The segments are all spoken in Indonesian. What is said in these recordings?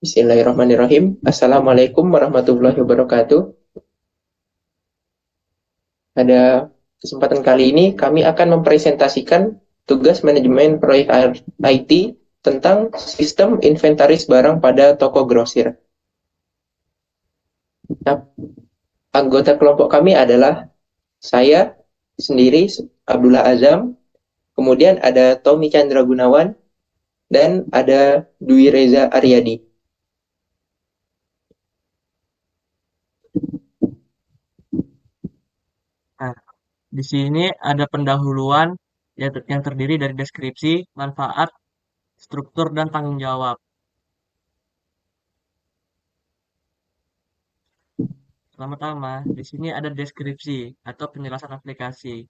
Bismillahirrahmanirrahim. Assalamualaikum warahmatullahi wabarakatuh. Pada kesempatan kali ini kami akan mempresentasikan tugas manajemen proyek IT tentang sistem inventaris barang pada toko grosir. Nah, anggota kelompok kami adalah saya sendiri, Abdullah Azam, kemudian ada Tommy Chandra Gunawan, dan ada Dwi Reza Aryadi. Nah, di sini ada pendahuluan yang terdiri dari deskripsi, manfaat, struktur, dan tanggung jawab. Pertama-tama, di sini ada deskripsi atau penjelasan aplikasi.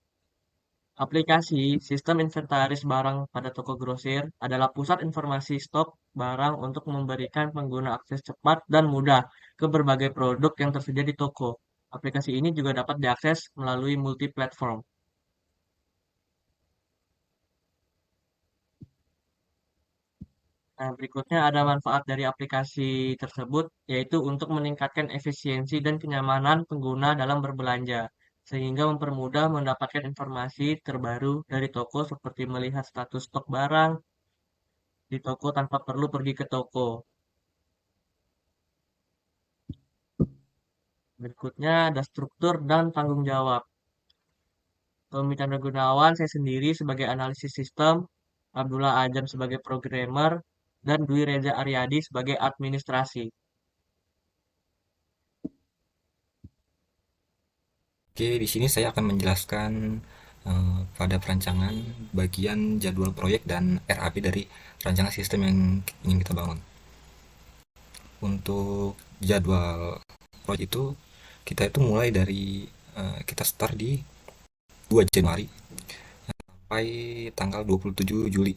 Aplikasi sistem inventaris barang pada toko grosir adalah pusat informasi stok barang untuk memberikan pengguna akses cepat dan mudah ke berbagai produk yang tersedia di toko. Aplikasi ini juga dapat diakses melalui multi-platform. Nah, berikutnya ada manfaat dari aplikasi tersebut, yaitu untuk meningkatkan efisiensi dan kenyamanan pengguna dalam berbelanja, sehingga mempermudah mendapatkan informasi terbaru dari toko seperti melihat status stok barang di toko tanpa perlu pergi ke toko. Berikutnya ada struktur dan tanggung jawab. Tommy Chandra Gunawan, saya sendiri sebagai analisis sistem, Abdullah Ajam sebagai programmer, dan Dwi Reza Aryadi sebagai administrasi. Oke, di sini saya akan menjelaskan pada perancangan bagian jadwal proyek dan RAP dari rancangan sistem yang ingin kita bangun. Untuk jadwal proyek itu, kita itu mulai dari kita start di 2 Januari sampai tanggal 27 Juli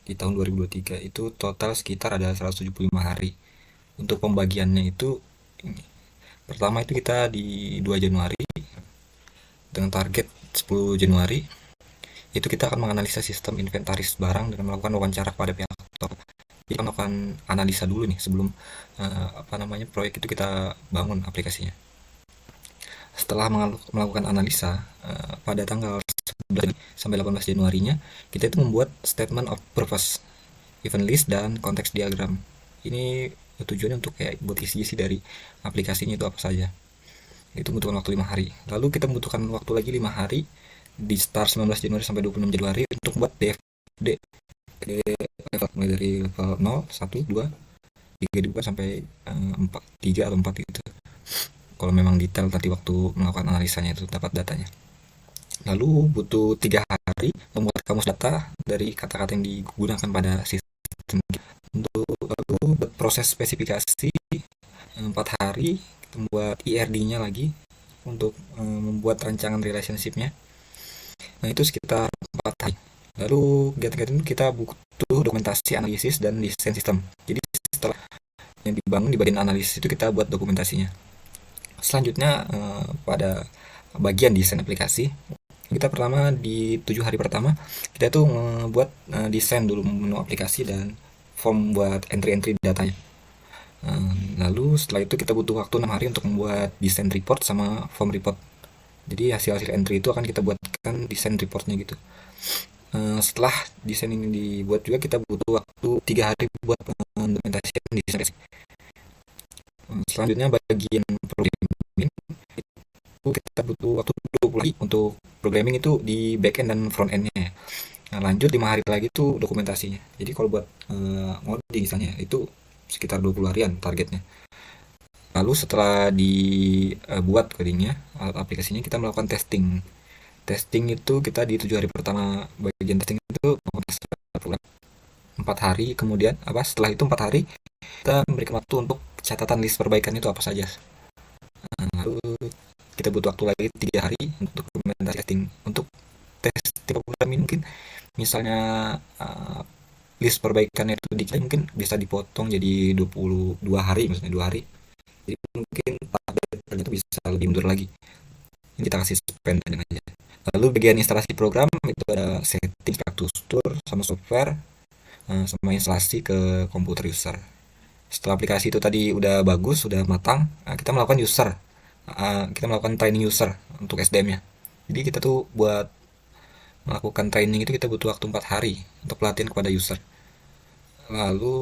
di tahun 2023. Itu total sekitar ada 175 hari. Untuk pembagiannya itu pertama itu kita di 2 Januari dengan target 10 Januari itu kita akan menganalisa sistem inventaris barang dengan melakukan wawancara pada pihak toko. Kita melakukan analisa dulu nih sebelum proyek itu kita bangun aplikasinya. Setelah melakukan analisa pada tanggal 11 sampai 18 Januarinya kita itu membuat statement of purpose, event list dan konteks diagram. Ini tujuannya untuk kayak buat isi-isi dari aplikasinya itu apa saja. Itu membutuhkan waktu 5 hari. Lalu kita membutuhkan waktu lagi 5 hari di start 19 Januari sampai 26 Januari untuk membuat DFD level mulai dari level 0, 1, 2, 3 dibuka sampai 4, 3 atau 4 gitu. Kalau memang detail tadi waktu melakukan analisanya itu dapat datanya. Lalu butuh 3 hari membuat kamus data dari kata-kata yang digunakan pada sistem. Untuk lalu proses spesifikasi 4 hari kita membuat IRD-nya lagi untuk membuat rancangan relationship-nya. Nah, itu sekitar 4 hari. Lalu kegiatan-kegiatan itu kita butuh dokumentasi, analisis, dan desain sistem. Jadi setelah yang dibangun di bagian analisis itu kita buat dokumentasinya. Selanjutnya pada bagian desain aplikasi, kita pertama di 7 hari pertama kita tuh membuat desain dulu menu aplikasi dan form buat entry-entry datanya. Lalu setelah itu kita butuh waktu 6 hari untuk membuat desain report sama form report. Jadi hasil-hasil entry itu akan kita buatkan desain reportnya gitu. Setelah desain ini dibuat juga kita butuh waktu 3 hari buat implementasi desain. Selanjutnya bagian programming itu kita butuh waktu 20 hari untuk programming itu di backend dan front endnya. Nah, lanjut 5 hari lagi itu dokumentasinya. Jadi kalau buat ngoding misalnya itu sekitar 20 harian targetnya. Lalu setelah dibuat codingnya, aplikasinya kita melakukan testing. Testing itu kita di 7 hari pertama bagian testing itu melakukan 4 hari kemudian setelah itu 4 hari kita memberikan waktu untuk catatan list perbaikan itu apa saja. Lalu kita butuh waktu lagi 3 hari untuk dokumentasi testing. Untuk testing program ini mungkin misalnya list perbaikannya itu dikit mungkin bisa dipotong jadi 22 hari misalnya 2 hari. Jadi mungkin targetnya itu bisa lebih mundur lagi. Ini kita kasih spend aja. Lalu bagian instalasi program itu ada setting infrastruktur sama software sama instalasi ke komputer user. Setelah aplikasi itu tadi udah bagus, udah matang, kita melakukan user. Kita melakukan training user untuk SDM-nya. Jadi kita tuh buat melakukan training itu kita butuh waktu 4 hari untuk pelatihan kepada user. Lalu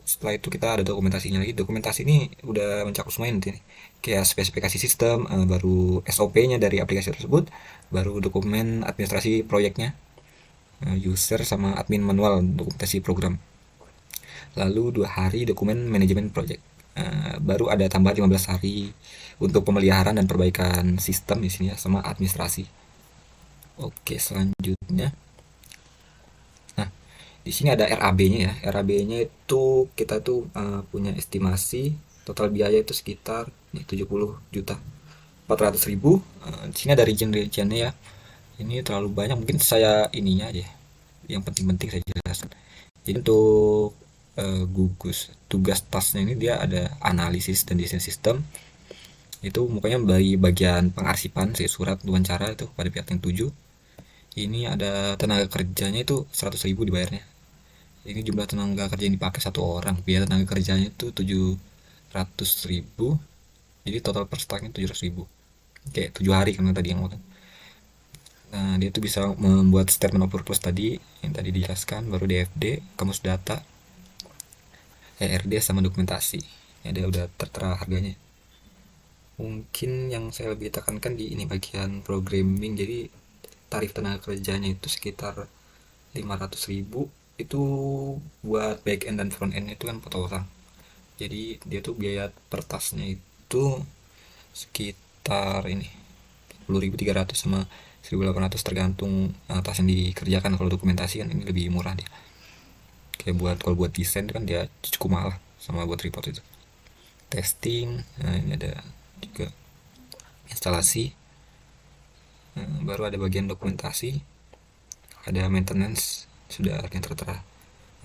setelah itu kita ada dokumentasinya lagi. Dokumentasi ini udah mencakup semuanya nanti nih. Kayak spesifikasi sistem, baru SOP-nya dari aplikasi tersebut, baru dokumen administrasi proyeknya, user sama admin manual dokumentasi program. Lalu 2 hari dokumen manajemen project. Baru ada tambah 15 hari untuk pemeliharaan dan perbaikan sistem di sini ya, sama administrasi. Oke, selanjutnya. Nah, di sini ada RAB-nya ya. RAB-nya itu kita tuh punya estimasi total biaya itu sekitar 70 juta 400 ribu. Di sini ada region-regionnya ya. Ini terlalu banyak, mungkin saya ininya aja. Yang penting-penting saya jelaskan. Jadi untuk gugus tugas tasnya ini dia ada analisis dan desain sistem. Itu mukanya dari bagian pengarsipan surat wawancara itu pada pihak yang tuju. Ini ada tenaga kerjanya itu 100 ribu dibayarnya. Ini jumlah tenaga kerja yang dipakai 1 orang. Biaya tenaga kerjanya itu 700 ribu. Jadi total per stacknya 700 ribu. Kayak 7 hari kan tadi yang ngomong. Nah, dia tuh bisa membuat statement of purpose tadi yang tadi dijelaskan, baru DFD, kamus data, ERD sama dokumentasi. Ya, dia udah tertera harganya. Mungkin yang saya lebih tekankan di ini bagian programming. Jadi tarif tenaga kerjanya itu sekitar 500 ribu. Itu buat back end dan front end itu kan potong. Jadi dia tuh biaya per tasnya itu sekitar ini 40.300 sama 1.800 tergantung tas yang dikerjakan. Kalau dokumentasi kan ini lebih murah dia. Kayak kalau buat desain kan dia cukup mahal sama buat report itu. Testing, nah ini ada juga instalasi. Baru ada bagian dokumentasi, ada maintenance, sudah yang tertera.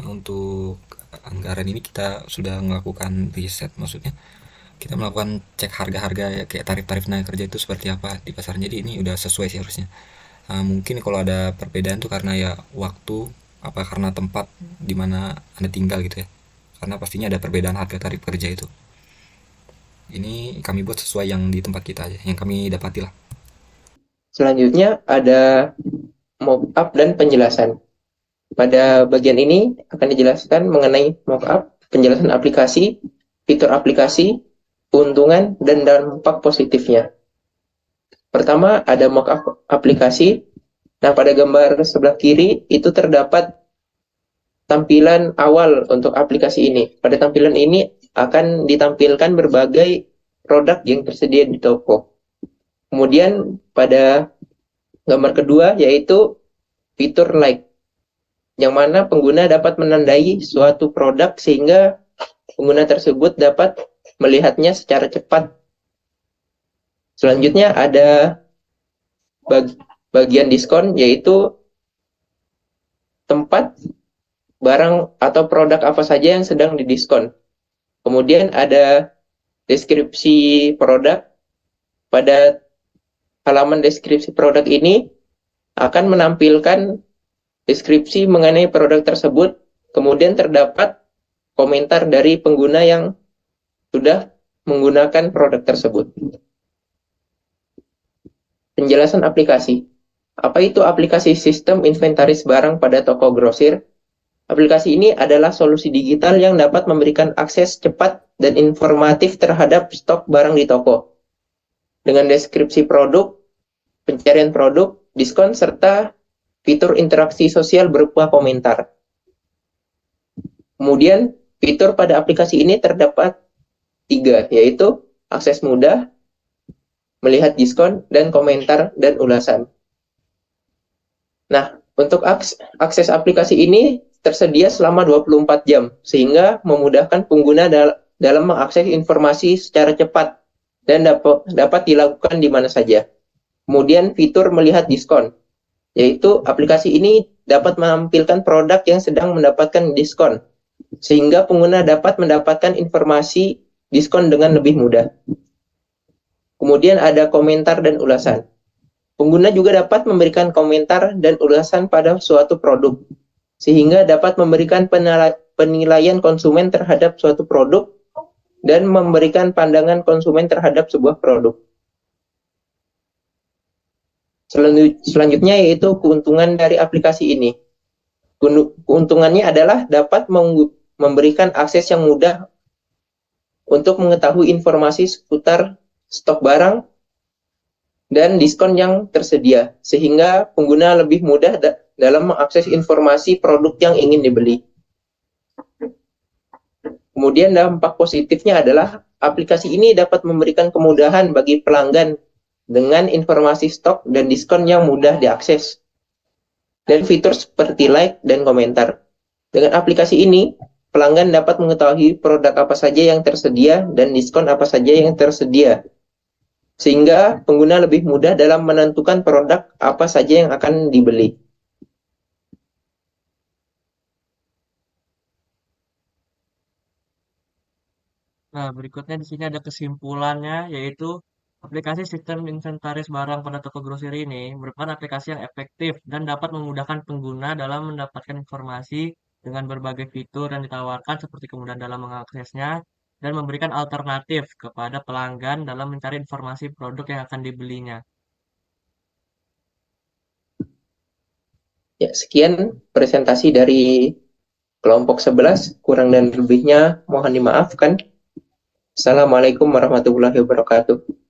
Nah, untuk anggaran ini kita sudah melakukan riset, maksudnya kita melakukan cek harga-harga ya, kayak tarif-tarif tenaga kerja itu seperti apa di pasar. Jadi ini udah sesuai sih harusnya. Mungkin kalau ada perbedaan tuh karena ya waktu, apa karena tempat di mana Anda tinggal gitu ya. Karena pastinya ada perbedaan harga tarif kerja itu. Ini kami buat sesuai yang di tempat kita aja, yang kami dapati lah. Selanjutnya ada mockup dan penjelasan. Pada bagian ini akan dijelaskan mengenai mockup, penjelasan aplikasi, fitur aplikasi, keuntungan, dan dampak positifnya. Pertama ada mockup aplikasi. Nah, pada gambar sebelah kiri itu terdapat tampilan awal untuk aplikasi ini. Pada tampilan ini akan ditampilkan berbagai produk yang tersedia di toko. Kemudian pada gambar kedua yaitu fitur like, yang mana pengguna dapat menandai suatu produk sehingga pengguna tersebut dapat melihatnya secara cepat. Selanjutnya ada bagian diskon, yaitu tempat barang atau produk apa saja yang sedang didiskon. Kemudian ada deskripsi produk. Pada halaman deskripsi produk ini akan menampilkan deskripsi mengenai produk tersebut. Kemudian terdapat komentar dari pengguna yang sudah menggunakan produk tersebut. Penjelasan aplikasi. Apa itu aplikasi sistem inventaris barang pada toko grosir? Aplikasi ini adalah solusi digital yang dapat memberikan akses cepat dan informatif terhadap stok barang di toko. Dengan deskripsi produk, pencarian produk, diskon, serta fitur interaksi sosial berupa komentar. Kemudian, fitur pada aplikasi ini terdapat 3, yaitu akses mudah, melihat diskon, dan komentar dan ulasan. Nah, untuk akses aplikasi ini tersedia selama 24 jam, sehingga memudahkan pengguna dalam mengakses informasi secara cepat dan dapat dilakukan di mana saja. Kemudian fitur melihat diskon, yaitu aplikasi ini dapat menampilkan produk yang sedang mendapatkan diskon, sehingga pengguna dapat mendapatkan informasi diskon dengan lebih mudah. Kemudian ada komentar dan ulasan. Pengguna juga dapat memberikan komentar dan ulasan pada suatu produk, sehingga dapat memberikan penilaian konsumen terhadap suatu produk dan memberikan pandangan konsumen terhadap sebuah produk. Selanjutnya yaitu keuntungan dari aplikasi ini. Keuntungannya adalah dapat memberikan akses yang mudah untuk mengetahui informasi seputar stok barang dan diskon yang tersedia, sehingga pengguna lebih mudah dalam mengakses informasi produk yang ingin dibeli. Kemudian dampak positifnya adalah aplikasi ini dapat memberikan kemudahan bagi pelanggan dengan informasi stok dan diskon yang mudah diakses, dan fitur seperti like dan komentar. Dengan aplikasi ini, pelanggan dapat mengetahui produk apa saja yang tersedia dan diskon apa saja yang tersedia, sehingga pengguna lebih mudah dalam menentukan produk apa saja yang akan dibeli. Nah, berikutnya di sini ada kesimpulannya, yaitu aplikasi sistem inventaris barang pada toko grosir ini merupakan aplikasi yang efektif dan dapat memudahkan pengguna dalam mendapatkan informasi dengan berbagai fitur yang ditawarkan seperti kemudahan dalam mengaksesnya dan memberikan alternatif kepada pelanggan dalam mencari informasi produk yang akan dibelinya. Ya, sekian presentasi dari kelompok 11, kurang dan lebihnya mohon dimaafkan. Assalamualaikum warahmatullahi wabarakatuh.